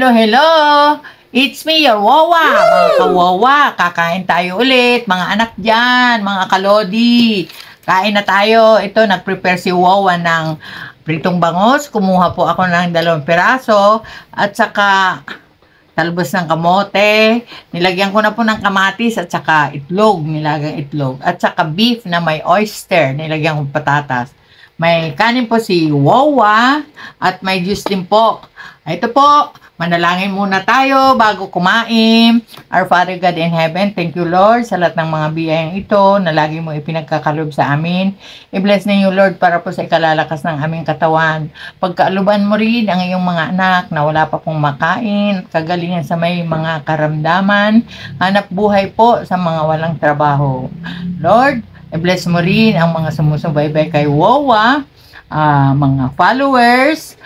Hello! It's me, your Wawa! Mga kawawa, kakain tayo ulit. Mga anak dyan, mga kalodi. Kain na tayo. Ito, nag-prepare si Wawa ng pritong bangus. Kumuha po ako ng 2 piraso. At saka, talbos ng kamote. Nilagyan ko na po ng kamatis at saka itlog. Nilagyan itlog. At saka beef na may oyster. Nilagyan ko patatas. May kanin po si Wawa at may juice din po. Ito po, manalangin muna tayo bago kumain. Our Father God in Heaven, thank you Lord sa lahat ng mga biyayang ito na lagi mo ipinagkakalob sa amin. I-bless ninyo Lord para po sa ikalalakas ng aming katawan. Pagkaaluban mo rin ang iyong mga anak na wala pa pong makain, kagalingan sa may mga karamdaman, hanap buhay po sa mga walang trabaho. Lord, i-bless mo rin ang mga sumusubaybay kay Wawa, mga followers,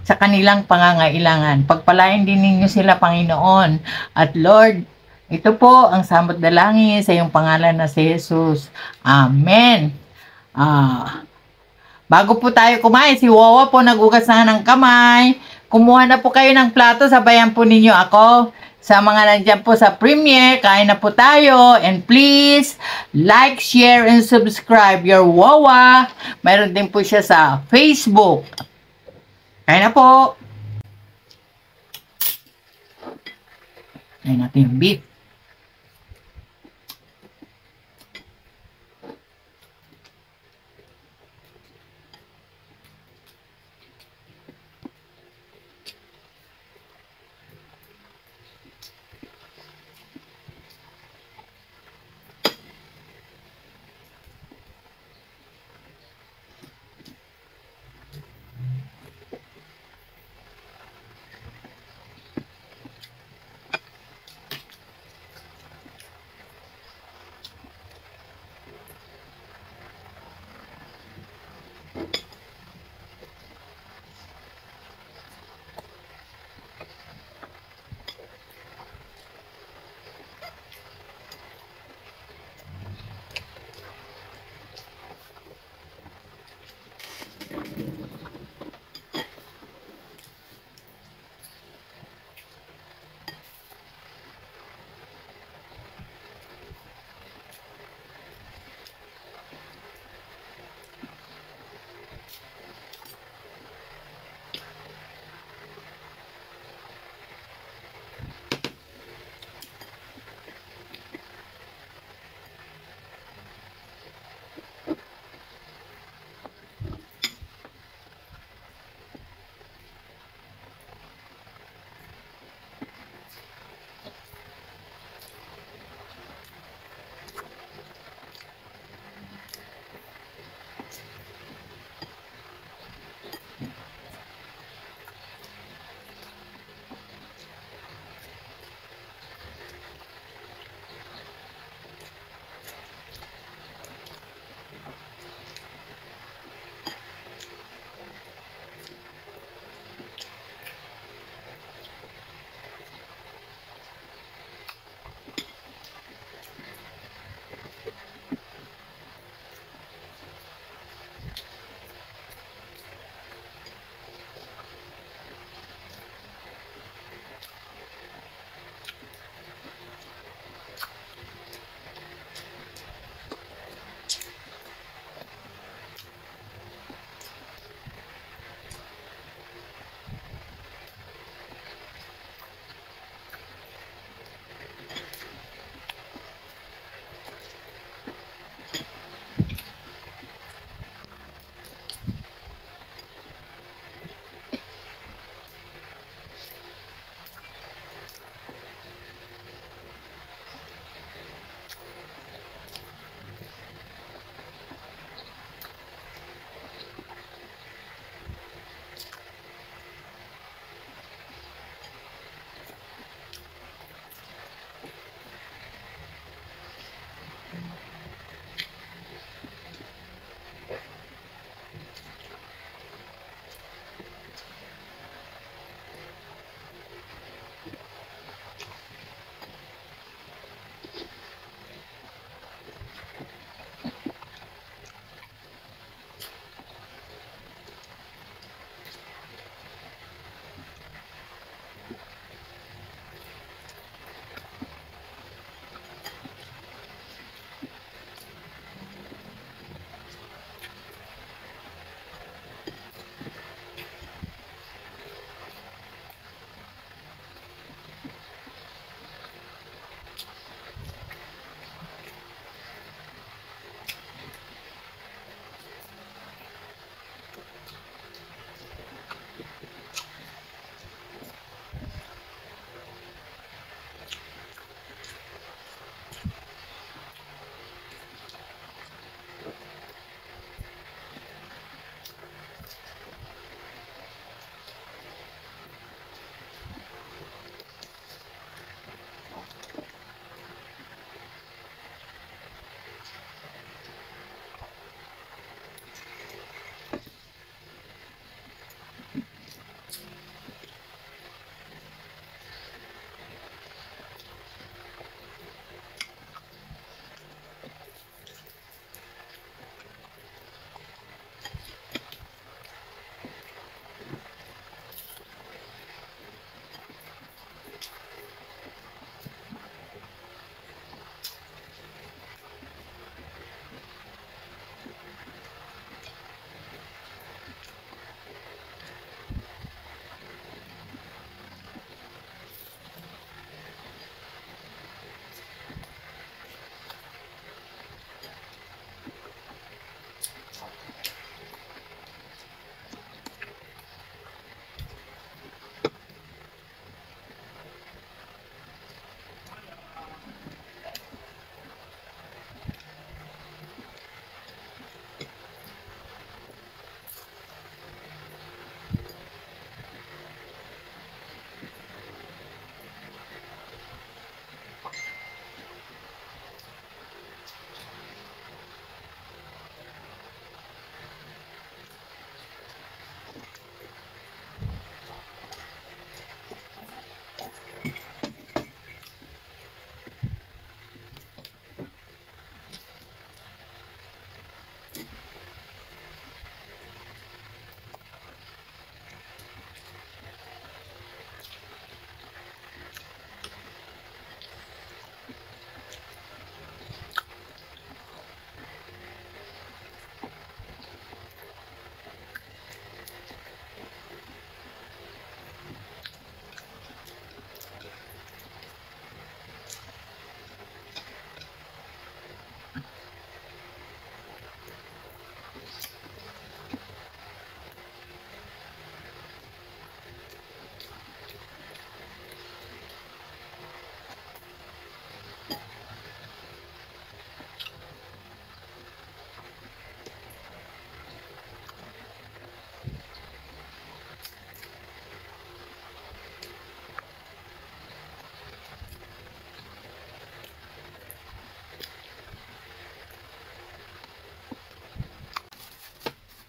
sa kanilang pangangailangan. Pagpalain din ninyo sila, Panginoon. At Lord, ito po ang samot dalangin sa iyong pangalan na si Jesus. Amen. Bago po tayo kumain, si Wawa po nagugas na ng kamay. Kumuha na po kayo ng plato, sabayan po ninyo ako. Sa mga nandiyan po sa premiere, kain na po tayo. And please, like, share, and subscribe your Wawa. Mayroon din po siya sa Facebook. Kain na po. Kain natin yung beef.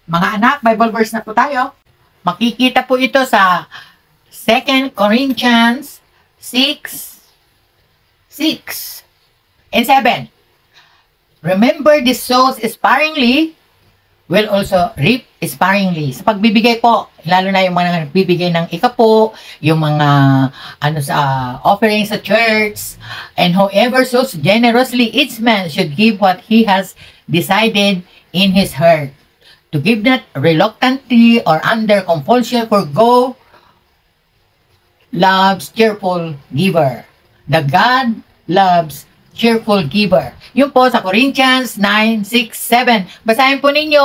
Mga anak, Bible verse na po tayo. Makikita po ito sa 2 Corinthians 6:6 and 7. Remember this sows sparingly will also reap sparingly. Sa pagbibigay po, lalo na yung mga nagbibigay ng ikapo, yung mga sa offering sa church, and whoever sows generously, each man should give what he has decided in his heart. To give not reluctantly or under compulsion, for God loves cheerful giver. The God loves cheerful giver. Yun po sa Corinthians 9:6-7. Basahin po ninyo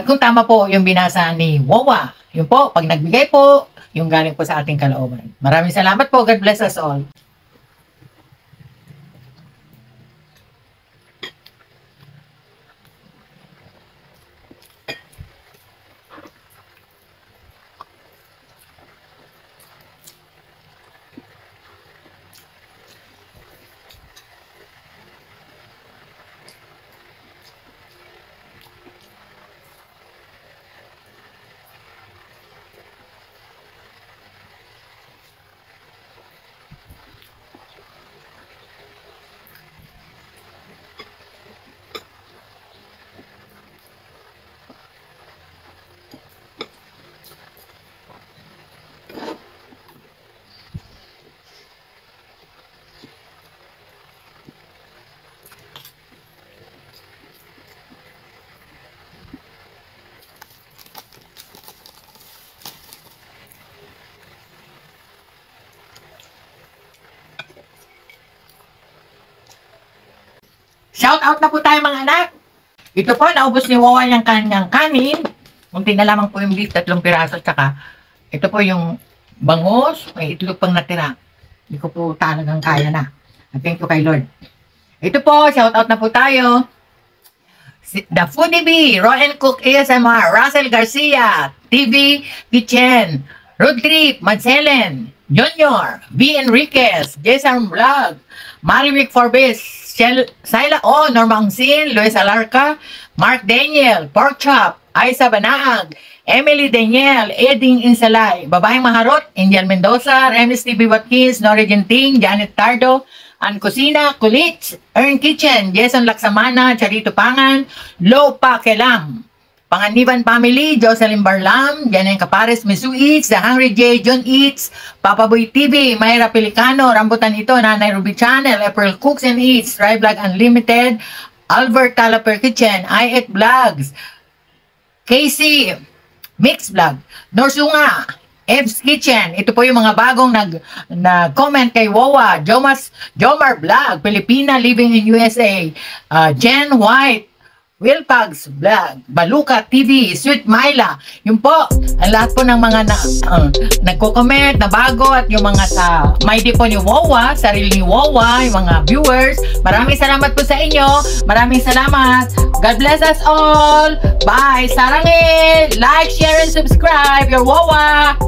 kung tama po yung binasa ni Wawa. Yun po, pag nagbigay po, yung galing po sa ating kalooban. Maraming salamat po. God bless us all. Shout out na po tayo mga anak. Ito po, naubos ni Wawa yung kanyang kanin. Munti na lamang po yung beef, 3 piraso. Tsaka, ito po yung bangus. May itlog pang natira. Hindi ko po talagang kaya na. Thank you kay Lord. Ito po, shout out na po tayo. The Foodie Bee, Raw and Cook ASMR, Russell Garcia, TV Kitchen, Road Trip, Madselen, Junior, V. Enriquez, Jason Vlog, Marivic Forbes, Saila O, Norma Angsin, Luis Alarca, Mark Daniel, Pork Chop, Aiza Banaag, Emily Daniel, Eding Insalay, Babaeng Maharot, Indian Mendoza, Remis TV Watkins, Nori Genting, Janet Tardo, Ann Cusina, Kulits, Earn Kitchen, Jason Laksamana, Charito Pangan, Lopa Kelam, Panganiban Family, Jocelyn Barlam, Janine Capares, Misu Eats, The Hungry J, John Eats, Papa Boy TV, Mayra Pelicano, Rambutan Ito, Nanay Ruby Channel, April Cooks and Eats, Try Vlog Unlimited, Albert Talaper Kitchen, I8 Vlogs, Casey, Mix Vlog, Norsunga, Ev's Kitchen. Ito po yung mga bagong nag-comment kay Wawa, Jomar Vlog, Filipina Living in USA, Jen White, Wilpags Vlog, Baluka TV, Sweet Myla. Yun po, ang lahat po ng mga nagko-comment na bago at yung mga sa MyD po ni Wawa, sarili ni Wawa, yung mga viewers. Maraming salamat po sa inyo. Maraming salamat. God bless us all. Bye. Sarangin. Like, share, and subscribe. Your Wawa.